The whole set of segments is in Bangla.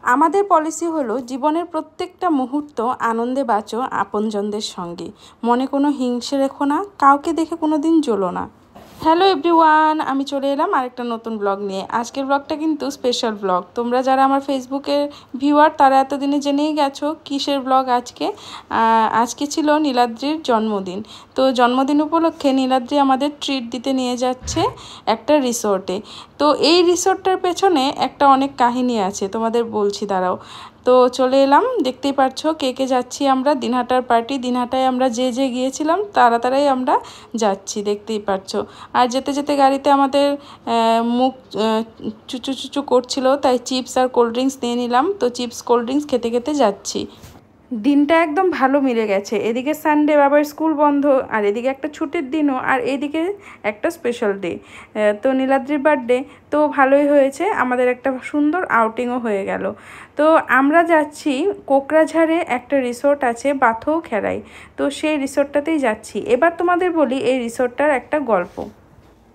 আমাদের পলিসি হলো জীবনের প্রত্যেকটা মুহূর্ত আনন্দে বাঁচো আপনজনদের সঙ্গে, মনে কোনো হিংসে রেখো না, কাউকে দেখে কোনো দিন জ্বলো না। হ্যালো এভরিওয়ান, আমি চলে এলাম আরেকটা নতুন ব্লগ নিয়ে। আজকের ব্লগটা কিন্তু স্পেশাল ব্লগ। তোমরা যারা আমার ফেসবুকের ভিউয়ার তারা এতদিনে জেনেই গেছো কিসের ব্লগ আজকে। আজকে ছিল নীলাদ্রির জন্মদিন। তো জন্মদিন উপলক্ষে নীলাদ্রি আমাদের ট্রিট দিতে নিয়ে যাচ্ছে একটা রিসোর্টে। তো এই রিসোর্টটার পেছনে একটা অনেক কাহিনী আছে, তোমাদের বলছি, দাঁড়াও। তো চলে এলাম, দেখতেই পাচ্ছ কে কে যাচ্ছি আমরা। দিনহাটার পার্টি, দিনহাটায় আমরা যে গিয়েছিলাম তাড়াতাড়ি আমরা যাচ্ছি, দেখতেই পাচ্ছ। আর যেতে যেতে গাড়িতে আমাদের মুখ চুচু চুচু করছিল, তাই চিপস আর কোল্ড ড্রিঙ্কস নিয়ে নিলাম। তো চিপস কোল্ড ড্রিঙ্কস খেতে খেতে যাচ্ছি। দিনটা একদম ভালো মিলে গেছে। এদিকে সানডে, বাবার স্কুল বন্ধ, আর এদিকে একটা ছুটির দিনও, আর এদিকে একটা স্পেশাল ডে, তো নীলাদ্রির বার্থডে। তো ভালোই হয়েছে, আমাদের একটা সুন্দর আউটিংও হয়ে গেল। তো আমরা যাচ্ছি কোকরাঝাড়ে, একটা রিসোর্ট আছে বাথৌখেরাই, তো সেই রিসোর্টটাতেই যাচ্ছি। এবার তোমাদের বলি এই রিসোর্টটার একটা গল্প।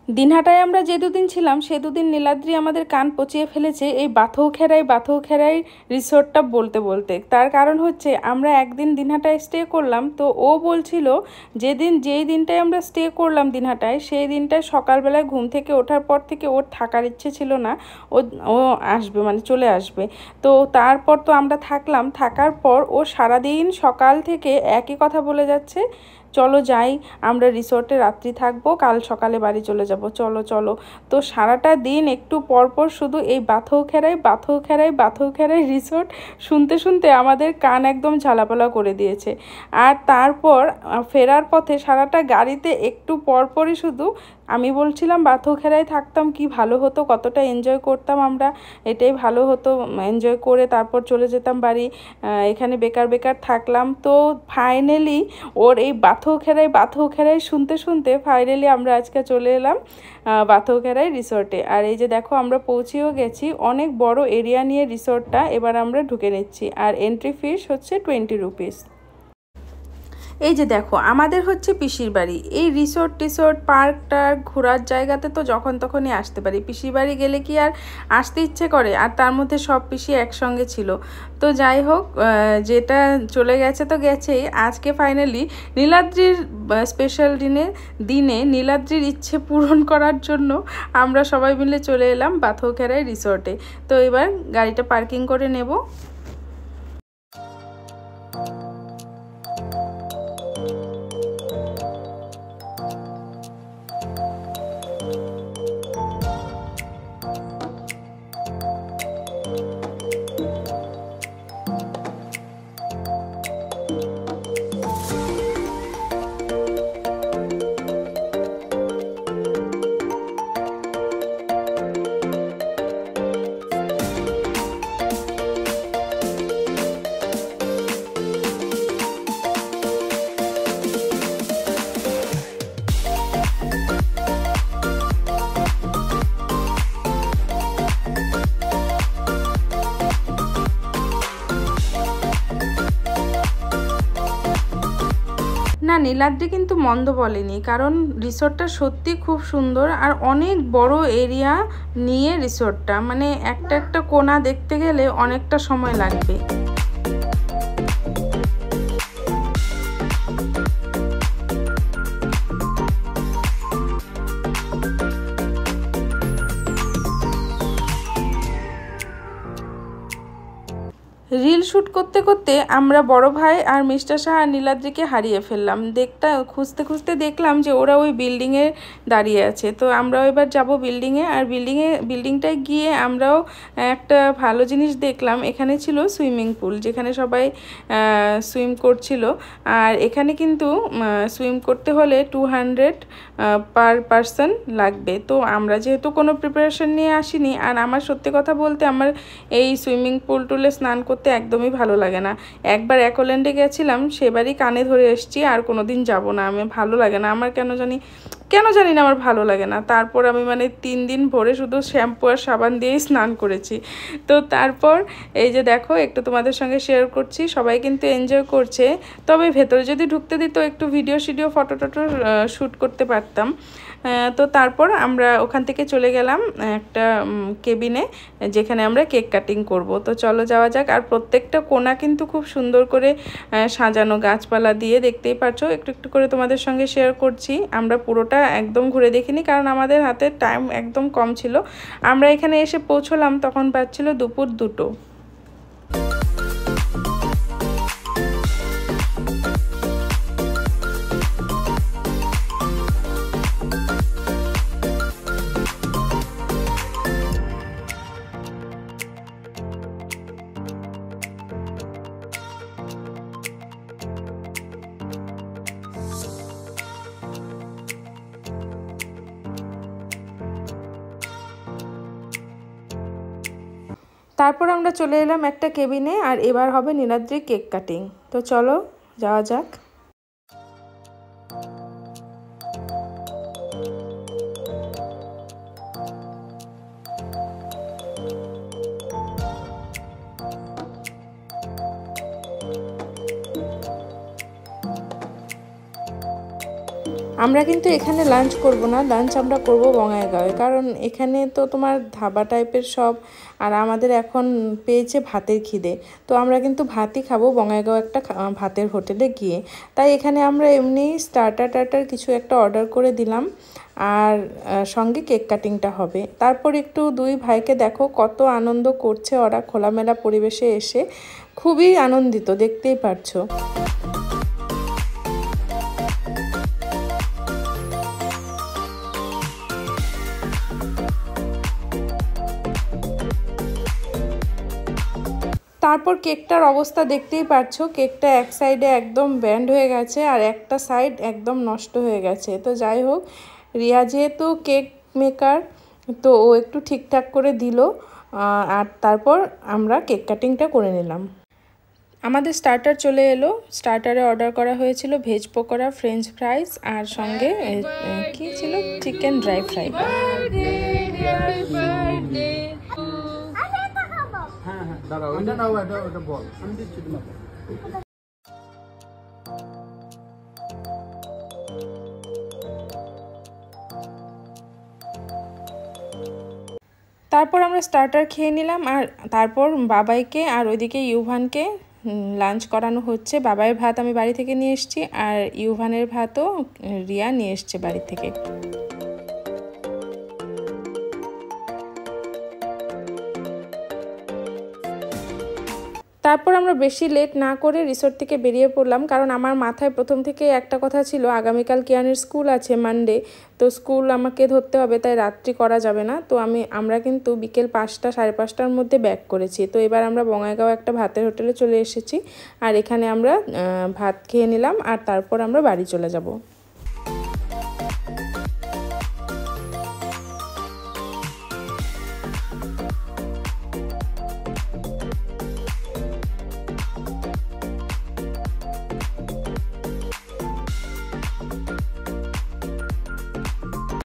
দিনহাটায় আমরা যে দুদিন ছিলাম সে দুদিন নীলাদ্রি আমাদের কান পচিয়ে ফেলেছে এই বাথৌখেরাই রিসোর্টটা বলতে বলতে। তার কারণ হচ্ছে আমরা একদিন দিনহাটায় স্টে করলাম, তো ও বলছিল যেই দিনটায় আমরা স্টে করলাম দিনহাটায়, সেই দিনটায় সকালবেলায় ঘুম থেকে ওঠার পর থেকে ওর থাকার ইচ্ছে ছিল না, ও আসবে, মানে চলে আসবে। তো তারপর তো আমরা থাকলাম, থাকার পর ও সারাদিন সকাল থেকে একই কথা বলে যাচ্ছে, চলো যাই, আমরা রিসোর্টে রাত্রি থাকবো, কাল সকালে বাড়ি চলে যাব, চলো চলো। তো সারাটা দিন একটু পরপর শুধু এই বাথৌখেরাই রিসোর্ট শুনতে শুনতে আমাদের কান একদম ঝালাপালা করে দিয়েছে। আর তারপর ফেরার পথে সারাটা গাড়িতে একটু পরপরই শুধু আমি বলছিলাম বাথৌখেরায় থাকতাম কি ভালো হতো, কতটা এনজয় করতাম আমরা, এটাই ভালো হতো, এনজয় করে তারপর চলে যেতাম বাড়ি, এখানে বেকার বেকার থাকলাম। তো ফাইনালি ওর এই বাথৌখেরাই শুনতে শুনতে ফাইনালি আমরা আজকে চলে এলাম বাথৌখেরাই রিসোর্টে। আর এই যে দেখো আমরা পৌঁছেও গেছি, অনেক বড় এরিয়া নিয়ে রিসোর্টটা। এবার আমরা ঢুকে নিচ্ছি, আর এন্ট্রি ফিস হচ্ছে 20 রুপিস। এই যে দেখো আমাদের হচ্ছে পিসির বাড়ি। এই রিসোর্ট পার্ক টার্ক ঘোরার জায়গাতে তো যখন তখনই আসতে পারি, পিসির বাড়ি গেলে কি আর আসতে ইচ্ছে করে? আর তার মধ্যে সব পিসি একসঙ্গে ছিল। তো যাই হোক, যেটা চলে গেছে তো গেছেই। আজকে ফাইনালি নীলাদ্রির স্পেশাল দিনে নীলাদ্রির ইচ্ছে পূরণ করার জন্য আমরা সবাই মিলে চলে এলাম বাথৌখেরাই রিসোর্টে। তো এবার গাড়িটা পার্কিং করে নেব। না, নীলাদ্রি কিন্তু মন্দ বলেনি, কারণ রিসোর্টটা সত্যি খুব সুন্দর আর অনেক বড় এরিয়া নিয়ে রিসোর্টটা, মানে একটা একটা কোণা দেখতে গেলে অনেকটা সময় লাগবে। রিল শ্যুট করতে করতে আমরা বড় ভাই আর মিস্টার শাহ আর নীলাদ্রিকে হারিয়ে ফেললাম। খুঁজতে খুঁজতে দেখলাম যে ওরা ওই বিল্ডিংয়ে দাঁড়িয়ে আছে। তো আমরাও এবার যাব বিল্ডিংয়ে। আর বিল্ডিংটায় গিয়ে আমরাও একটা ভালো জিনিস দেখলাম, এখানে ছিল সুইমিং পুল, যেখানে সবাই সুইম করছিল। আর এখানে কিন্তু সুইম করতে হলে 200 পার পারসন লাগবে। তো আমরা যেহেতু কোনো প্রিপারেশন নিয়ে আসিনি, আর আমার সত্যি কথা বলতে আমার এই সুইমিং পুলে স্নান করতে একদমই ভালো লাগে না। একবার অ্যাকোল্যান্ডে গেছিলাম, সেবারই কানে ধরে এসেছি, আর কোনোদিন যাব না। আমি ভালো লাগে না আমার, কেন জানি না আমার ভালো লাগে না। তারপর আমি মানে 3 দিন ভরে শুধু শ্যাম্পু আর সাবান দিয়েই স্নান করেছি। তো তারপর এই যে দেখো একটু তোমাদের সঙ্গে শেয়ার করছি, সবাই কিন্তু এনজয় করছে। তবে ভেতরে যদি ঢুকতে দিত একটু ভিডিও ফটো শ্যুট করতে পারতাম। তো তারপর আমরা ওখান থেকে চলে গেলাম একটা কেবিনে, যেখানে আমরা কেক কাটিং করব। তো চলো যাওয়া যাক। আর প্রত্যেকটা কোণা কিন্তু খুব সুন্দর করে সাজানো গাছপালা দিয়ে, দেখতেই পাচ্ছো। একটু একটু করে তোমাদের সঙ্গে শেয়ার করছি। আমরা পুরোটা একদম ঘুরে দেখিনি, কারণ আমাদের হাতে টাইম একদম কম ছিল। আমরা এখানে এসে পৌঁছলাম তখন বাজছিল দুপুর 2টো। তারপর আমরা চলে এলাম একটা কেবিনে, আর এবার হবে নীলাদ্রি কেক কাটিং। তো চলো যাওয়া যাক। আমরা কিন্তু এখানে লাঞ্চ করব না, লাঞ্চ আমরা করব বঙ্গাইগাঁওয়ে, কারণ এখানে তো তোমার ধাবা টাইপের সব, আর আমাদের এখন পেয়েছে ভাতের খিদে। তো আমরা কিন্তু ভাতই খাবো বঙ্গাইগাঁও একটা ভাতের হোটেলে গিয়ে। তাই এখানে আমরা এমনি স্টার্টার কিছু একটা অর্ডার করে দিলাম, আর সঙ্গে কেক কাটিংটা হবে। তারপর একটু দুই ভাইকে দেখো কত আনন্দ করছে ওরা খোলামেলা পরিবেশে এসে, খুবই আনন্দিত, দেখতেই পারছো। তারপর কেকটার অবস্থা দেখতেই পাচ্ছো, কেকটা এক সাইডে একদম ব্যান্ড হয়ে গেছে আর একটা সাইড একদম নষ্ট হয়ে গেছে। তো যাই হোক, রিয়া যেহেতু কেক মেকার, তো ও একটু ঠিকঠাক করে দিল, আর তারপর আমরা কেক কাটিংটা করে নিলাম। আমাদের স্টার্টার চলে এলো। স্টার্টারে অর্ডার করা হয়েছিল ভেজ পকোড়া, ফ্রেঞ্চ ফ্রাইস, আর সঙ্গে কি ছিল, চিকেন ড্রাই ফ্রাই। তারপর আমরা স্টার্টার খেয়ে নিলাম, আর তারপর বাবাইকে আর ওইদিকে ইউভানকে লাঞ্চ করানো হচ্ছে। বাবাইয়ের ভাত আমি বাড়ি থেকে নিয়ে এসেছি, আর ইউভানের ভাতও রিয়া নিয়ে এসছে বাড়ি থেকে। তারপর আমরা বেশি লেট না করে রিসোর্ট থেকে বেরিয়ে পড়লাম, কারণ আমার মাথায় প্রথম থেকে একটা কথা ছিল, আগামীকাল কিয়ানের স্কুল আছে মানডে, তো স্কুল আমাকে ধরতে হবে, তাই রাত্রি করা যাবে না। তো আমরা কিন্তু বিকেল 5টা 5:30টার মধ্যে ব্যাক করেছি। তো এবার আমরা বঙ্গাইগাঁও একটা ভাতের হোটেলে চলে এসেছি, আর এখানে আমরা ভাত খেয়ে নিলাম, আর তারপর আমরা বাড়ি চলে যাব।